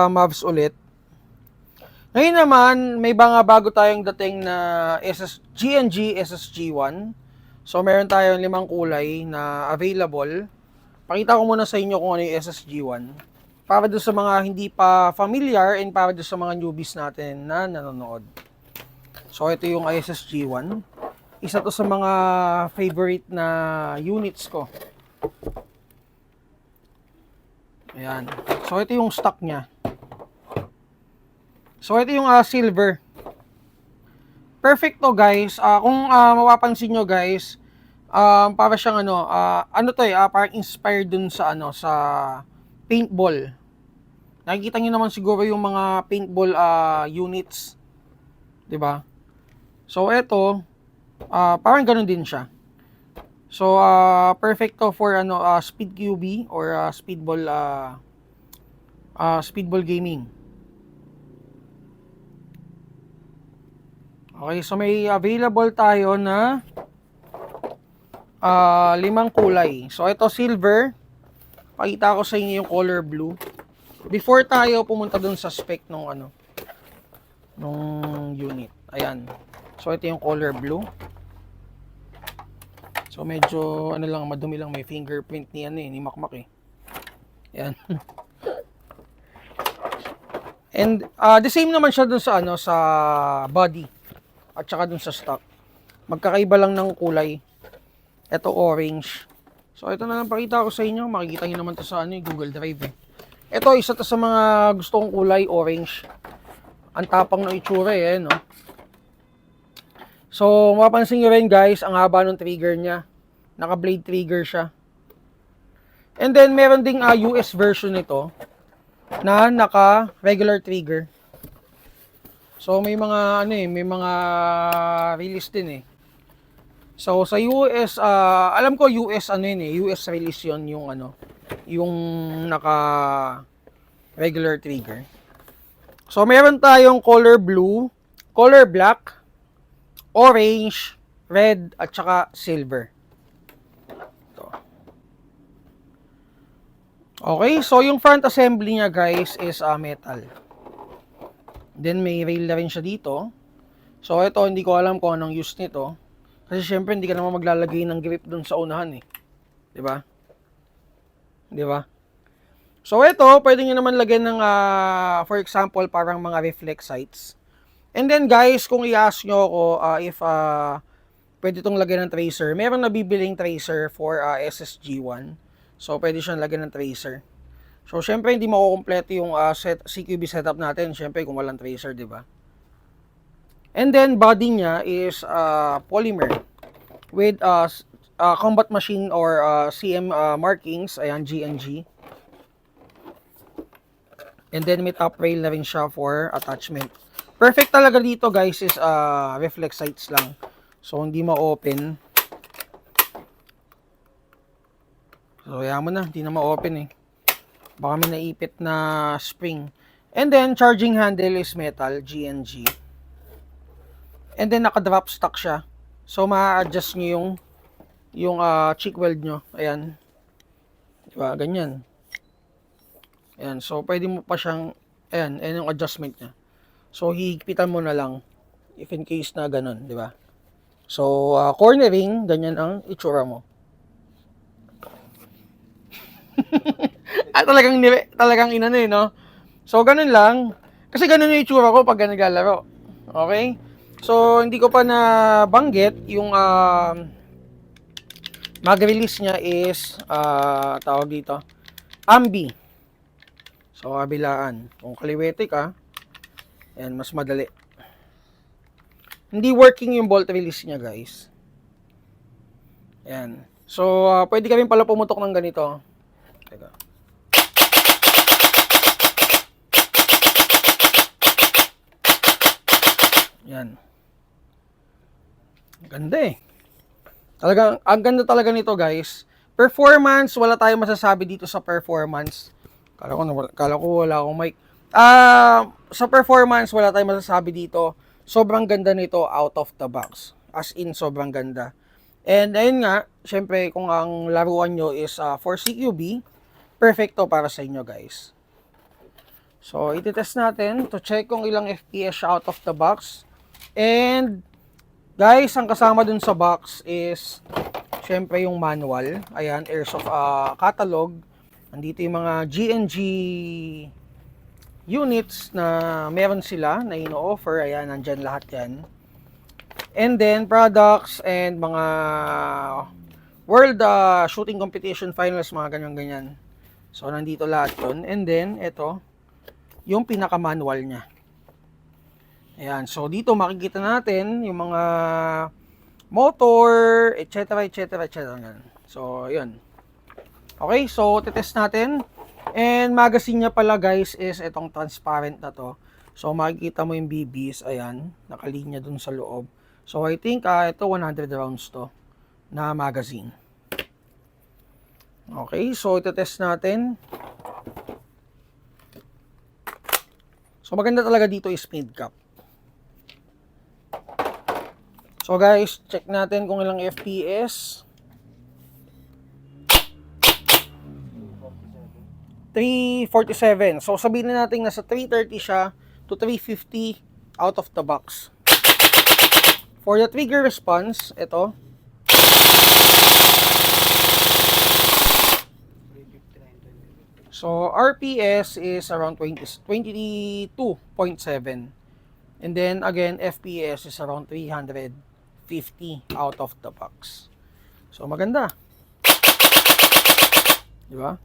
Mavs ulit. Ngayon naman, may mga bago tayong dating na GNG SSG1. So, meron tayong 5 kulay na available. Pakita ko muna sa inyo kung ano yung SSG1. Para doon sa mga hindi pa familiar and para doon sa mga newbies natin na nanonood. So, ito yung SSG1. Isa to sa mga favorite na units ko. Ayan. So, ito yung stock niya. So, ito yung silver. Perfect to, guys. Kung mapapansin nyo, guys, para siyang ano to parang inspired dun sa sa paintball. Nakikita niyo naman siguro yung mga paintball units, 'di ba? So, ito parang ganun din siya. So, perfect to for speed QB or speedball gaming. Okay, so may available tayo na 5 kulay. So ito silver. Pakita ko sa inyo yung color blue. Before tayo pumunta dun sa spec nung unit. Ayan. So ito yung color blue. So medyo madumi lang, may fingerprint ni Makmak eh. Ayan. And the same naman siya dun sa sa body at saka dun sa stock. Magkakaiba lang ng kulay. Ito orange. So ito na lang pakita ko sa inyo. Makikita niyo naman to sa Google Drive eh. Ito isa to sa mga gusto kong kulay, orange. Ang tapang ng itsura eh, no. So mapapansin niyo rin guys, ang haba ng trigger niya. Naka-blade trigger siya. And then meron ding US version nito na naka regular trigger. So may mga may mga release din eh. So sa US, alam ko US US release 'yon yung yung naka regular trigger. So meron tayong color blue, color black, orange, red at saka silver. Ito. Okay, so yung front assembly niya guys is metal. Then may rail na rin siya dito. So ito hindi ko alam kung anong use nito. Kasi syempre hindi ka naman maglalagay ng grip dun sa unahan eh. 'Di ba? 'Di ba? So ito, pwede niyo naman lagyan ng for example, parang mga reflex sights. And then guys, kung i-ask nyo ako if pwede itong lagyan ng tracer, meron nabibiling tracer for SSG1. So pwede siyang lagyan ng tracer. So, syempre, hindi makukumpleto yung CQB setup natin. Syempre, kung walang tracer, di ba? And then, body niya is polymer with combat machine or CM markings. Ayan, GNG. And then, may top rail na rin siya for attachment. Perfect talaga dito, guys, is reflex sights lang. So, hindi ma-open. So, yaman mo na. Hindi na ma-open eh. Baka may naipit na spring. And then, charging handle is metal, GNG. And then, naka-drop stock siya. So, ma-adjust nyo yung cheek weld nyo. Ayan. Diba? Ganyan. Ayan. So, pwede mo pa siyang, ayan yung adjustment niya. So, hihigpitan mo na lang if in case na ganun, diba? So, cornering, ganyan ang itsura mo. talagang no? So, ganun lang. Kasi ganun yung itsura ko pag naglalaro. Okay? So, hindi ko pa nabanggit yung mag-release niya is tawag dito, ambi. So, kabilaan. Kung kaliwete ka, ayan, mas madali. Hindi working yung bolt release niya, guys. Ayan. So, pwede ka rin pala pumutok ng ganito. Teka. Yan. Ganda eh. Talagang, ang ganda talaga nito guys. Performance, wala tayong masasabi dito sa performance. Kala ko wala akong mic. Sa performance, wala tayong masasabi dito. Sobrang ganda nito out of the box. As in, sobrang ganda. And ayun nga, syempre, kung ang laruan nyo is for CQB, perfecto para sa inyo guys. So, ititest natin to check kung ilang FPS siya out of the box. And, guys, ang kasama dun sa box is, syempre yung manual. Ayan, Airsoft catalog. Nandito yung mga GNG units na meron sila na ino-offer. Ayan, nandyan lahat yan. And then, products and mga world shooting competition finals, mga ganyan-ganyan. So, nandito lahat yun. And then, ito, yung pinaka-manual niya. Ayan. So, dito makikita natin yung mga motor, etc. etc. etc. So, yun. Okay, so, titest natin. And, magazine niya pala, guys, is itong transparent na to. So, makikita mo yung BBs. Ayan. Nakalinya dun sa loob. So, I think, ito 100 rounds to na magazine. Okay, so, titest natin. So, maganda talaga dito is speed cap. So, guys, check natin kung ilang FPS. 347. So, sabihin na natin nasa 330 siya to 350 out of the box. For the trigger response, ito. So, RPS is around 22.7. And then, again, FPS is around 350 out of the box. So, maganda. Diba?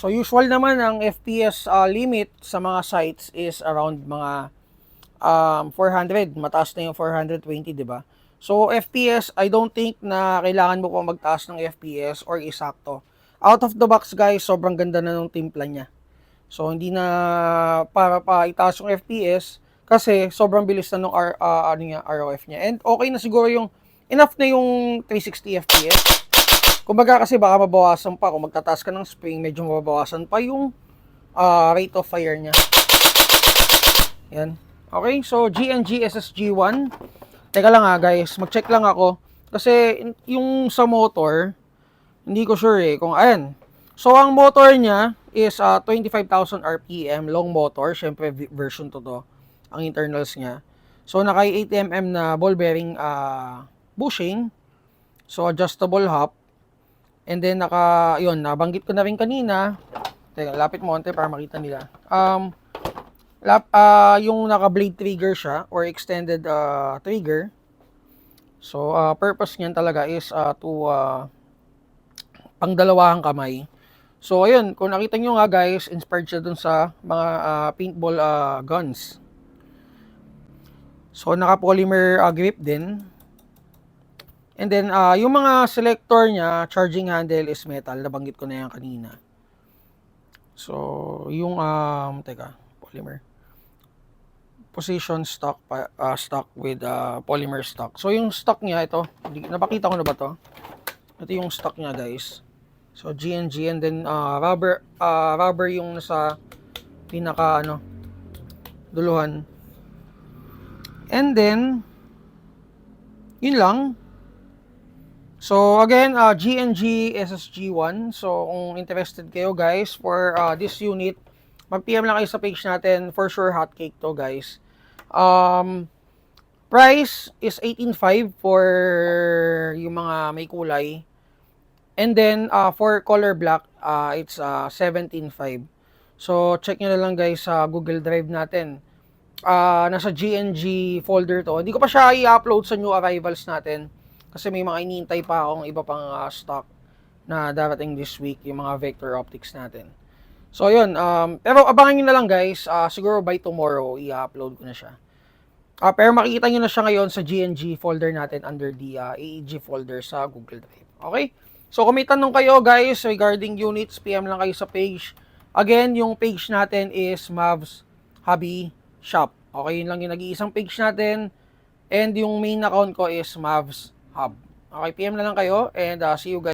So, usual naman ang FPS limit sa mga sites is around mga 400. Mataas na yung 420, diba? So, FPS, I don't think na kailangan mo pa magtaas ng FPS or isakto. Out of the box, guys, sobrang ganda na ng timpla niya. So, hindi na para pa itaas yung FPS kasi sobrang bilis na nung ROF niya. And okay na siguro yung enough na yung 360 FPS. Kumbaga kasi baka mabawasan pa. Kung magtataas ka ng spring, medyo mabawasan pa yung rate of fire niya. Yan. Okay, so GNG SSG1. Teka lang guys, mag-check lang ako. Kasi yung sa motor, hindi ko sure kung ayan. So, ang motor niya is 25,000 RPM, long motor. Siyempre, version to. Ang internals niya. So, naka 80mm na ball bearing bushing. So, adjustable hop. And then, yun, nabanggit ko na rin kanina. Teka, lapit mo onte para makita nila. Yung naka-blade trigger siya or extended trigger. So, purpose niyan talaga is to pangdalawahang kamay. So, ayun, kung nakita nyo nga guys, inspired siya dun sa mga paintball guns. So, naka-polymer grip din. And then, yung mga selector niya, charging handle is metal. Nabanggit ko na yan kanina. So, yung, polymer. Position stock with polymer stock. So, yung stock niya, ito. Napakita ko na ba to? Ito yung stock niya guys. So, GNG and then rubber yung nasa pinaka duluhan. And then yun lang. So, again, GNG SSG1. So, kung interested kayo guys for this unit, mag-PM lang kayo sa page natin. For sure, hotcake to guys. Price is 18.5 for yung mga may kulay. And then, for color black, it's 17.5. So, check nyo na lang guys sa Google Drive natin. Nasa GNG folder to. Hindi ko pa siya i-upload sa new arrivals natin. Kasi may mga inintay pa akong iba pang stock na darating this week. Yung mga vector optics natin. So, yun. Pero abangan nyo na lang guys. Siguro by tomorrow, i-upload ko na siya. Pero makikita nyo na siya ngayon sa GNG folder natin under the AEG folder sa Google Drive. Okay? So, kung may tanong kayo guys regarding units, PM lang kayo sa page. Again, yung page natin is Mavs Hobby Shop. Okay, yun lang yung nag-iisang page natin. And yung main account ko is Mavs Hub. Okay, PM na lang kayo and see you guys.